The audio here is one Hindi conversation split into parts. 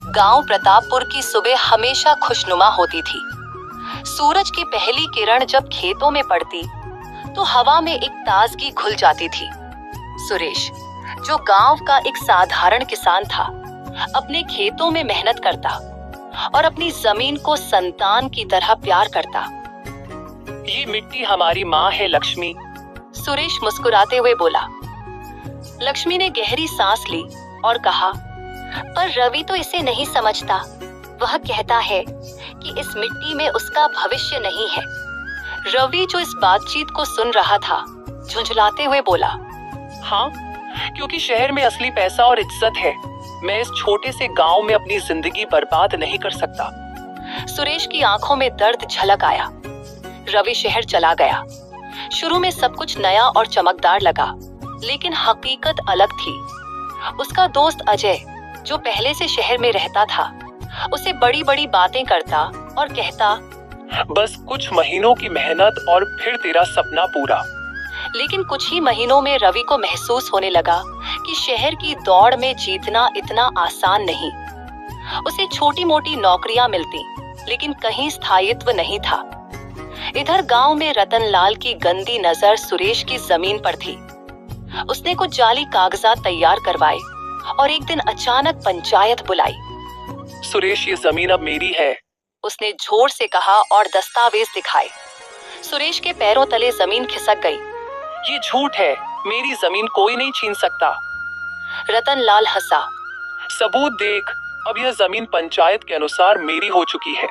गांव प्रतापपुर की सुबह हमेशा खुशनुमा होती थी। सूरज की पहली किरण जब खेतों में पड़ती तो हवा में एक ताजगी घुल जाती थी। सुरेश, जो गांव का एक साधारण किसान था, अपने खेतों में मेहनत करता और अपनी जमीन को संतान की तरह प्यार करता। ये मिट्टी हमारी माँ है लक्ष्मी, सुरेश मुस्कुराते हुए बोला। लक्ष्मी ने गहरी सांस ली और कहा, पर रवि तो इसे नहीं समझता। वह कहता है कि इस मिट्टी में उसका भविष्य नहीं है। रवि, जो इस बातचीत को सुन रहा था, झुंझलाते हुए बोला, हाँ, क्योंकि शहर में असली पैसा और इज्जत है। मैं इस छोटे से गांव में अपनी जिंदगी बर्बाद नहीं कर सकता। सुरेश की आंखों में दर्द झलक आया। रवि शहर चला गया। शुरू में सब कुछ नया और चमकदार लगा, लेकिन हकीकत अलग थी। उसका दोस्त अजय, जो पहले से शहर में रहता था, उसे बड़ी बड़ी बातें करता और कहता, बस कुछ महीनों की मेहनत और फिर तेरा सपना पूरा। लेकिन कुछ ही महीनों में रवि को महसूस होने लगा कि शहर की दौड़ में जीतना इतना आसान नहीं। उसे छोटी मोटी नौकरियां मिलती, लेकिन कहीं स्थायित्व नहीं था। इधर गांव में रतनलाल की गंदी नजर सुरेश की जमीन पर थी। उसने कुछ जाली कागजात तैयार करवाए और एक दिन अचानक पंचायत बुलाई। सुरेश, ये जमीन अब मेरी है, उसने जोर से कहा और दस्तावेज दिखाए। सुरेश के पैरों तले जमीन खिसक गई। ये झूठ है, मेरी जमीन कोई नहीं छीन सकता। रतनलाल हंसा। सबूत देख, अब यह जमीन पंचायत के अनुसार मेरी हो चुकी है।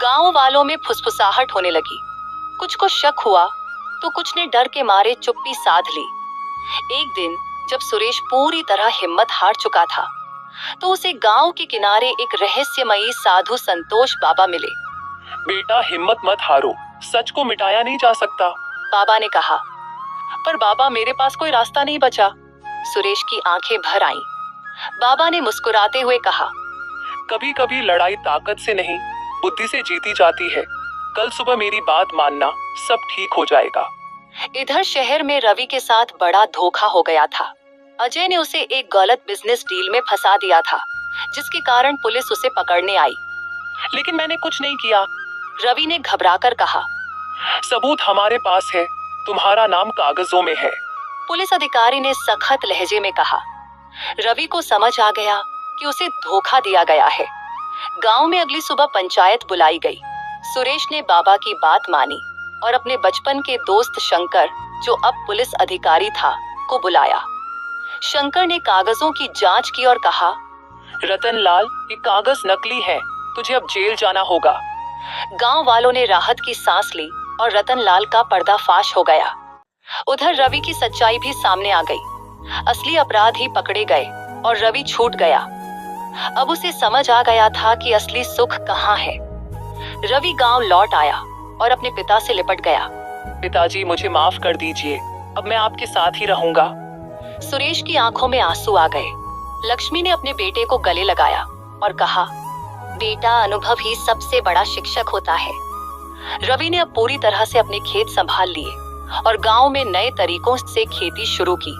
गांव वालों में फुसफुसाहट होने लगी। कुछ को शक हुआ तो कुछ ने डर के मारे चुप्पी साध ली। एक दिन जब सुरेश पूरी तरह हिम्मत हार चुका था, तो उसे गांव के किनारे एक रहस्यमयी साधु संतोष बाबा मिले। बेटा, हिम्मत मत हारो, सच को मिटाया नहीं जा सकता, बाबा ने कहा। पर बाबा, मेरे पास कोई रास्ता नहीं बचा। सुरेश की आंखें भर आईं। बाबा ने मुस्कुराते हुए कहा, कभी कभी लड़ाई ताकत से नहीं, बुद्धि से जीती जाती है। कल सुबह मेरी बात मानना, सब ठीक हो जाएगा। इधर शहर में रवि के साथ बड़ा धोखा हो गया था। अजय ने उसे एक गलत बिजनेस डील में फंसा दिया था, जिसके कारण पुलिस उसे पकड़ने आई। लेकिन मैंने कुछ नहीं किया, रवि ने घबराकर कहा। सबूत हमारे पास है, तुम्हारा नाम कागजों में है। पुलिस अधिकारी ने सख्त लहजे में कहा। रवि को समझ आ गया कि उसे धोखा दिया गया है। गांव में अगली सुबह पंचायत बुलाई गई। सुरेश ने बाबा की बात मानी और अपने बचपन के दोस्त शंकर, जो अब पुलिस अधिकारी था, को बुलाया। शंकर ने कागजों की जांच की और कहा, रतनलाल, ये कागज नकली है, तुझे अब जेल जाना होगा। गांव वालों ने राहत की सांस ली और रतनलाल का पर्दाफाश हो गया। उधर रवि की सच्चाई भी सामने आ गई। असली अपराधी पकड़े गए और रवि छूट गया। अब उसे समझ आ गया था कि असली सुख कहाँ है। रवि गांव लौट आया और अपने पिता से लिपट गया। पिताजी, मुझे माफ कर दीजिए, अब मैं आपके साथ ही रहूंगा। सुरेश की आंखों में आंसू आ गए। लक्ष्मी ने अपने बेटे को गले लगाया और कहा, बेटा, अनुभव ही सबसे बड़ा शिक्षक होता है। रवि ने अब पूरी तरह से अपने खेत संभाल लिए और गांव में नए तरीकों से खेती शुरू की।